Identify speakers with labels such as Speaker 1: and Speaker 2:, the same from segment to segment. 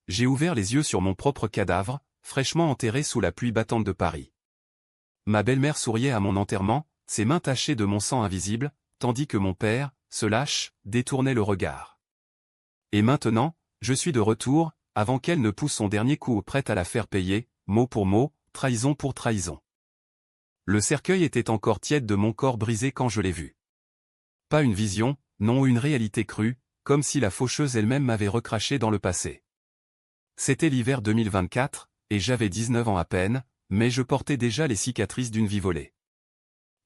Speaker 1: j'ai ouvert les yeux sur mon propre cadavre, fraîchement enterré sous la pluie battante de Paris. Ma belle-mère souriait à mon enterrement, ses mains tachées de mon sang invisible, tandis que mon père, se lâche, détournait le regard. Et maintenant, je suis de retour, avant qu'elle ne pousse son dernier coup prête à la faire payer, mot pour mot, trahison pour trahison. Le cercueil était encore tiède de mon corps brisé quand je l'ai vu. Pas une vision, non une réalité crue, comme si la faucheuse elle-même m'avait recraché dans le passé. C'était l'hiver 2024, et j'avais 19 ans à peine, mais je portais déjà les cicatrices d'une vie volée.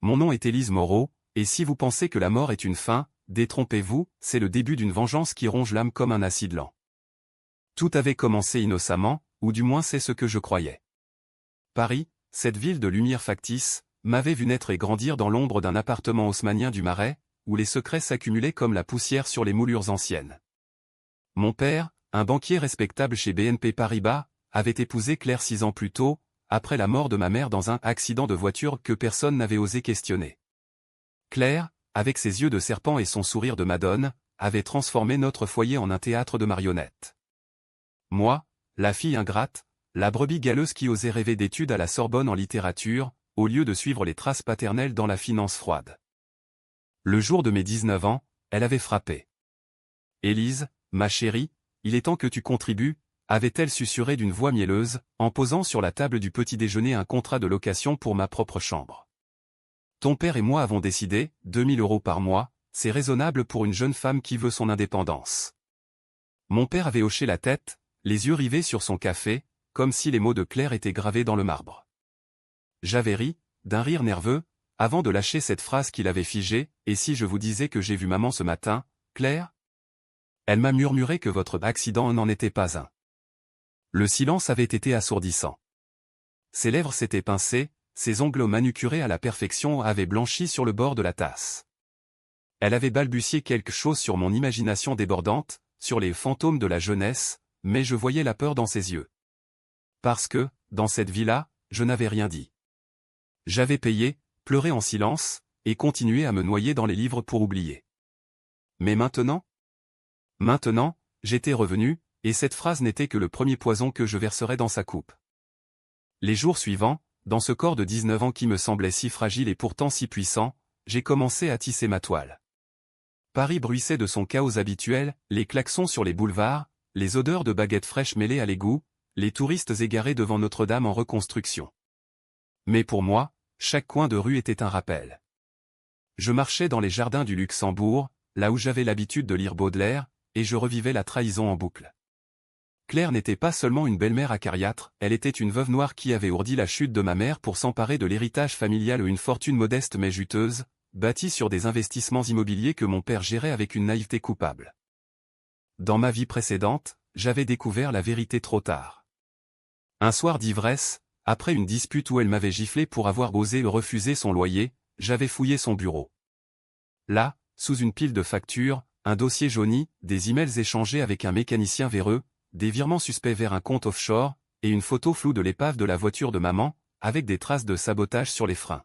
Speaker 1: Mon nom est Élise Moreau, et si vous pensez que la mort est une fin, détrompez-vous, c'est le début d'une vengeance qui ronge l'âme comme un acide lent. Tout avait commencé innocemment, ou du moins c'est ce que je croyais. Paris, cette ville de lumière factice, m'avait vu naître et grandir dans l'ombre d'un appartement haussmannien du Marais, où les secrets s'accumulaient comme la poussière sur les moulures anciennes. Mon père, un banquier respectable chez BNP Paribas, avait épousé Claire 6 ans plus tôt, après la mort de ma mère dans un accident de voiture que personne n'avait osé questionner. Claire, avec ses yeux de serpent et son sourire de madone, avait transformé notre foyer en un théâtre de marionnettes. Moi, la fille ingrate, la brebis galeuse qui osait rêver d'études à la Sorbonne en littérature, au lieu de suivre les traces paternelles dans la finance froide. Le jour de mes 19 ans, elle avait frappé. « Élise, ma chérie, il est temps que tu contribues », avait-elle susurré d'une voix mielleuse, en posant sur la table du petit déjeuner un contrat de location pour ma propre chambre. « Ton père et moi avons décidé, 2000 € par mois, c'est raisonnable pour une jeune femme qui veut son indépendance. » Mon père avait hoché la tête, les yeux rivés sur son café, comme si les mots de Claire étaient gravés dans le marbre. J'avais ri, d'un rire nerveux, avant de lâcher cette phrase qu'il avait figée, « Et si je vous disais que j'ai vu maman ce matin, Claire ?» Elle m'a murmuré que votre accident n'en était pas un. Le silence avait été assourdissant. Ses lèvres s'étaient pincées, ses ongles manucurés à la perfection avaient blanchi sur le bord de la tasse. Elle avait balbutié quelque chose sur mon imagination débordante, sur les fantômes de la jeunesse, mais je voyais la peur dans ses yeux. Parce que, dans cette vie-là, je n'avais rien dit. J'avais payé, pleuré en silence, et continué à me noyer dans les livres pour oublier. Mais maintenant ? Maintenant, j'étais revenu, et cette phrase n'était que le premier poison que je verserais dans sa coupe. Les jours suivants, dans ce corps de 19 ans qui me semblait si fragile et pourtant si puissant, j'ai commencé à tisser ma toile. Paris bruissait de son chaos habituel, les klaxons sur les boulevards, les odeurs de baguettes fraîches mêlées à l'égout, les touristes égarés devant Notre-Dame en reconstruction. Mais pour moi, chaque coin de rue était un rappel. Je marchais dans les jardins du Luxembourg, là où j'avais l'habitude de lire Baudelaire, et je revivais la trahison en boucle. Claire n'était pas seulement une belle-mère acariâtre, elle était une veuve noire qui avait ourdi la chute de ma mère pour s'emparer de l'héritage familial ou une fortune modeste mais juteuse, bâtie sur des investissements immobiliers que mon père gérait avec une naïveté coupable. Dans ma vie précédente, j'avais découvert la vérité trop tard. Un soir d'ivresse, après une dispute où elle m'avait giflé pour avoir osé refuser son loyer, j'avais fouillé son bureau. Là, sous une pile de factures, un dossier jauni, des emails échangés avec un mécanicien véreux, des virements suspects vers un compte offshore, et une photo floue de l'épave de la voiture de maman, avec des traces de sabotage sur les freins.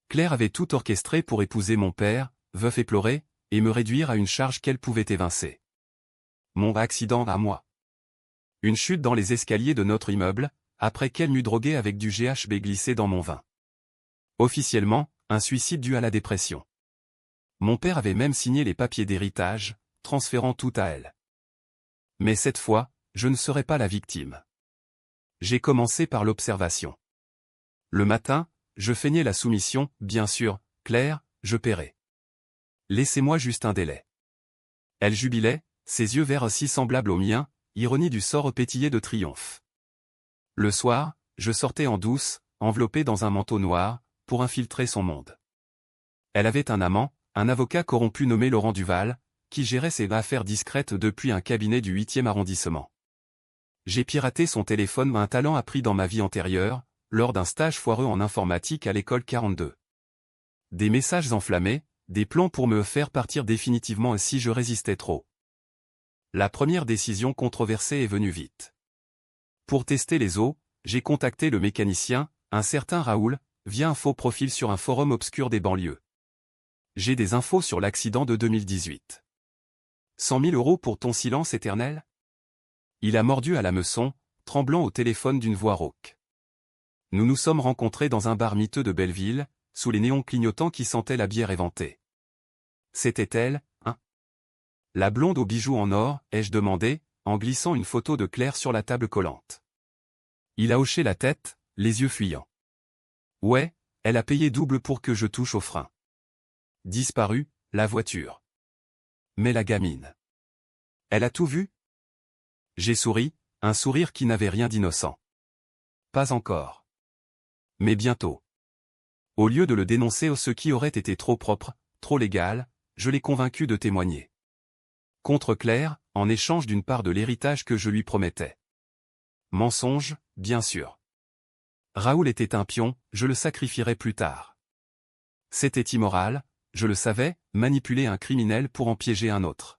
Speaker 1: Claire avait tout orchestré pour épouser mon père, veuf éploré, et me réduire à une charge qu'elle pouvait évincer. Mon accident à moi. Une chute dans les escaliers de notre immeuble, après qu'elle m'eut drogué avec du GHB glissé dans mon vin. Officiellement, un suicide dû à la dépression. Mon père avait même signé les papiers d'héritage, transférant tout à elle. Mais cette fois, je ne serai pas la victime. J'ai commencé par l'observation. Le matin, je feignais la soumission, bien sûr, Claire, je paierai. Laissez-moi juste un délai. Elle jubilait, ses yeux verts si semblables aux miens, ironie du sort pétillée de triomphe. Le soir, je sortais en douce, enveloppée dans un manteau noir, pour infiltrer son monde. Elle avait un amant, un avocat corrompu nommé Laurent Duval, qui gérait ses affaires discrètes depuis un cabinet du 8e arrondissement. J'ai piraté son téléphone, un talent appris dans ma vie antérieure, lors d'un stage foireux en informatique à l'école 42. Des messages enflammés, des plans pour me faire partir définitivement si je résistais trop. La première décision controversée est venue vite. Pour tester les eaux, j'ai contacté le mécanicien, un certain Raoul, via un faux profil sur un forum obscur des banlieues. J'ai des infos sur l'accident de 2018. 100 000 € pour ton silence éternel ? Il a mordu à l'hameçon, tremblant au téléphone d'une voix rauque. Nous nous sommes rencontrés dans un bar miteux de Belleville, sous les néons clignotants qui sentaient la bière éventée. C'était elle, hein? La blonde aux bijoux en or, ai-je demandé, en glissant une photo de Claire sur la table collante. Il a hoché la tête, les yeux fuyants. Ouais, elle a payé double pour que je touche au frein. Disparu, la voiture. Mais la gamine. Elle a tout vu? J'ai souri, un sourire qui n'avait rien d'innocent. Pas encore. Mais bientôt. Au lieu de le dénoncer ce qui aurait été trop propre, trop légal, je l'ai convaincu de témoigner. Contre Claire, en échange d'une part de l'héritage que je lui promettais. Mensonge, bien sûr. Raoul était un pion, je le sacrifierais plus tard. C'était immoral, je le savais, manipuler un criminel pour en piéger un autre.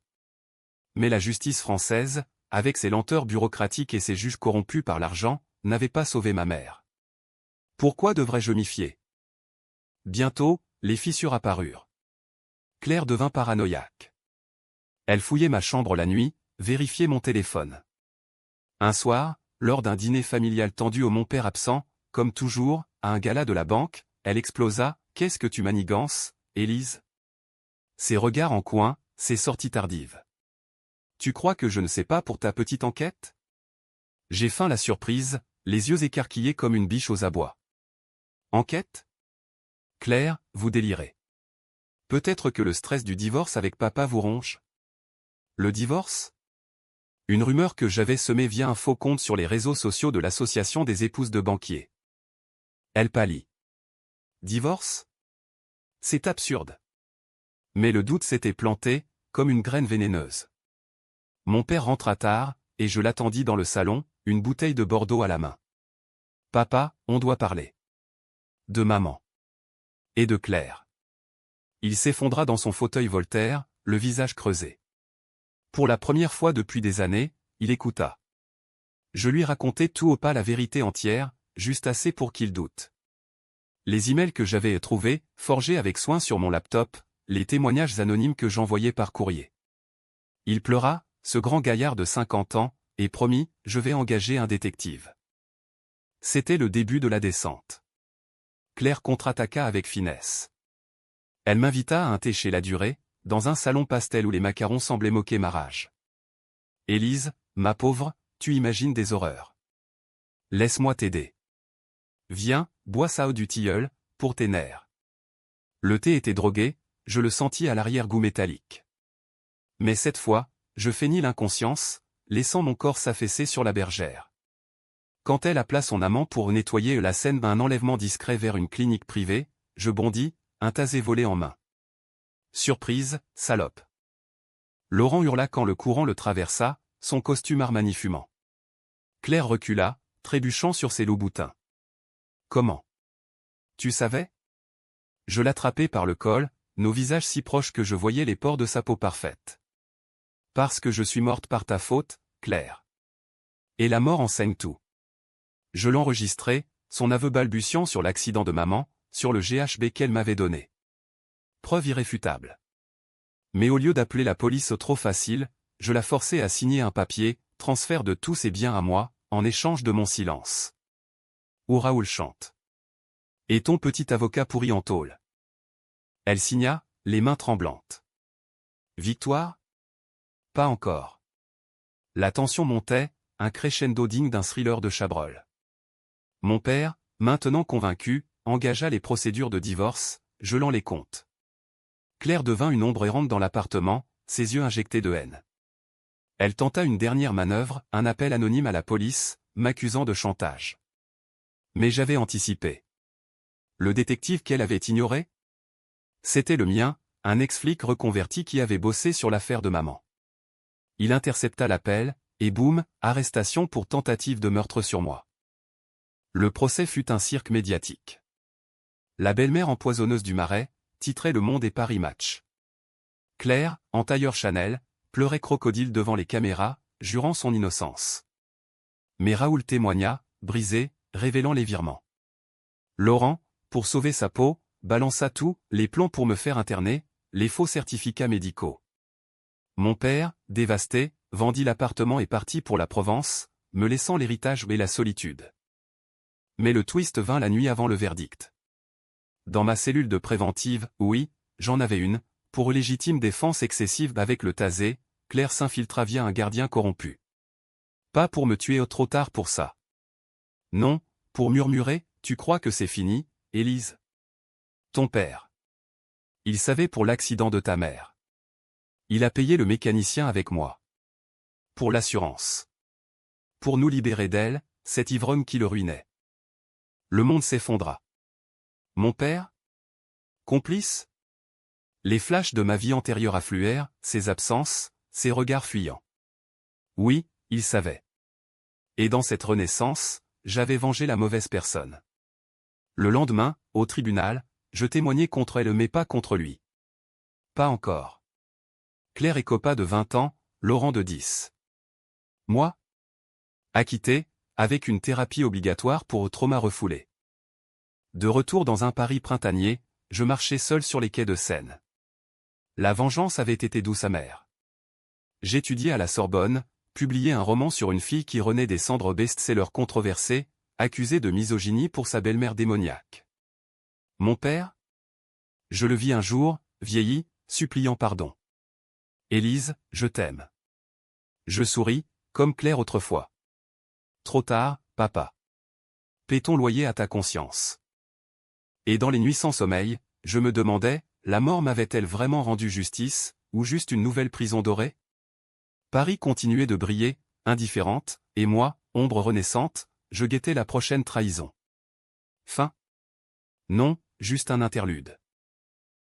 Speaker 1: Mais la justice française, avec ses lenteurs bureaucratiques et ses juges corrompus par l'argent, n'avait pas sauvé ma mère. Pourquoi devrais-je m'y fier? Bientôt, les fissures apparurent. Claire devint paranoïaque. Elle fouillait ma chambre la nuit, vérifiait mon téléphone. Un soir, lors d'un dîner familial tendu au mon père absent, comme toujours, à un gala de la banque, elle explosa « Qu'est-ce que tu manigances, Élise ?» Ses regards en coin, ses sorties tardives. « Tu crois que je ne sais pas pour ta petite enquête ?» J'ai feint la surprise, les yeux écarquillés comme une biche aux abois. « Enquête ? Claire, vous délirez. Peut-être que le stress du divorce avec papa vous ronge. Le divorce ? Une rumeur que j'avais semée via un faux compte sur les réseaux sociaux de l'association des épouses de banquiers. Elle pâlit. Divorce ? C'est absurde. Mais le doute s'était planté, comme une graine vénéneuse. Mon père rentra tard, et je l'attendis dans le salon, une bouteille de Bordeaux à la main. Papa, on doit parler. De maman. Et de Claire. Il s'effondra dans son fauteuil Voltaire, le visage creusé. Pour la première fois depuis des années, il écouta. Je lui racontai tout au pas la vérité entière, juste assez pour qu'il doute. Les emails que j'avais trouvés, forgés avec soin sur mon laptop, les témoignages anonymes que j'envoyais par courrier. Il pleura, ce grand gaillard de 50 ans, et promit, je vais engager un détective. C'était le début de la descente. Claire contre-attaqua avec finesse. Elle m'invita à un thé chez La Durée, dans un salon pastel où les macarons semblaient moquer ma rage. Élise, ma pauvre, tu imagines des horreurs. Laisse-moi t'aider. Viens, bois ça eau du tilleul, pour tes nerfs. Le thé était drogué, je le sentis à l'arrière-goût métallique. Mais cette fois, je feignis l'inconscience, laissant mon corps s'affaisser sur la bergère. Quand elle appela son amant pour nettoyer la scène d'un enlèvement discret vers une clinique privée, je bondis, un tasé volé en main. Surprise, salope. Laurent hurla quand le courant le traversa, son costume Armani fumant. Claire recula, trébuchant sur ses loups-boutins. Comment? Tu savais? Je l'attrapai par le col, nos visages si proches que je voyais les pores de sa peau parfaite. Parce que je suis morte par ta faute, Claire. Et la mort enseigne tout. Je l'enregistrai, son aveu balbutiant sur l'accident de maman, sur le GHB qu'elle m'avait donné. Preuve irréfutable. Mais au lieu d'appeler la police trop facile, je la forçai à signer un papier, transfert de tous ses biens à moi, en échange de mon silence. Où Raoul chante. Et ton petit avocat pourri en tôle. Elle signa, les mains tremblantes. Victoire? Pas encore. La tension montait, un crescendo digne d'un thriller de Chabrol. Mon père, maintenant convaincu, engagea les procédures de divorce, gelant les comptes. Claire devint une ombre errante dans l'appartement, ses yeux injectés de haine. Elle tenta une dernière manœuvre, un appel anonyme à la police, m'accusant de chantage. Mais j'avais anticipé. Le détective qu'elle avait ignoré? C'était le mien, un ex-flic reconverti qui avait bossé sur l'affaire de maman. Il intercepta l'appel, et boum, arrestation pour tentative de meurtre sur moi. Le procès fut un cirque médiatique. La belle-mère empoisonneuse du Marais, titrait Le Monde et Paris Match. Claire, en tailleur Chanel, pleurait crocodile devant les caméras, jurant son innocence. Mais Raoul témoigna, brisé, révélant les virements. Laurent, pour sauver sa peau, balança tout, les plans pour me faire interner, les faux certificats médicaux. Mon père, dévasté, vendit l'appartement et partit pour la Provence, me laissant l'héritage et la solitude. Mais le twist vint la nuit avant le verdict. Dans ma cellule de préventive, oui, j'en avais une, pour légitime défense excessive avec le tasé, Claire s'infiltra via un gardien corrompu. Pas pour me tuer trop tard pour ça. Non, pour murmurer, tu crois que c'est fini, Élise? Ton père. Il savait pour l'accident de ta mère. Il a payé le mécanicien avec moi. Pour l'assurance. Pour nous libérer d'elle, cet ivrogne qui le ruinait. Le monde s'effondra. Mon père? Complice? Les flashs de ma vie antérieure affluèrent, ses absences, ses regards fuyants. Oui, il savait. Et dans cette renaissance, j'avais vengé la mauvaise personne. Le lendemain, au tribunal, je témoignais contre elle mais pas contre lui. Pas encore. Claire et Copa de 20 ans, Laurent de 10. Moi? Acquitté, avec une thérapie obligatoire pour trauma refoulé. De retour dans un Paris printanier, je marchais seul sur les quais de Seine. La vengeance avait été douce amère. J'étudiais à la Sorbonne, publié un roman sur une fille qui renaît des cendres best-seller controversé, accusée de misogynie pour sa belle-mère démoniaque. Mon père? Je le vis un jour, vieilli, suppliant pardon. Élise, je t'aime. Je souris, comme Claire autrefois. Trop tard, papa. Paie ton loyer à ta conscience. Et dans les nuits sans sommeil, je me demandais, la mort m'avait-elle vraiment rendu justice, ou juste une nouvelle prison dorée? Paris continuait de briller, indifférente, et moi, ombre renaissante, je guettais la prochaine trahison. Fin. Non, juste un interlude.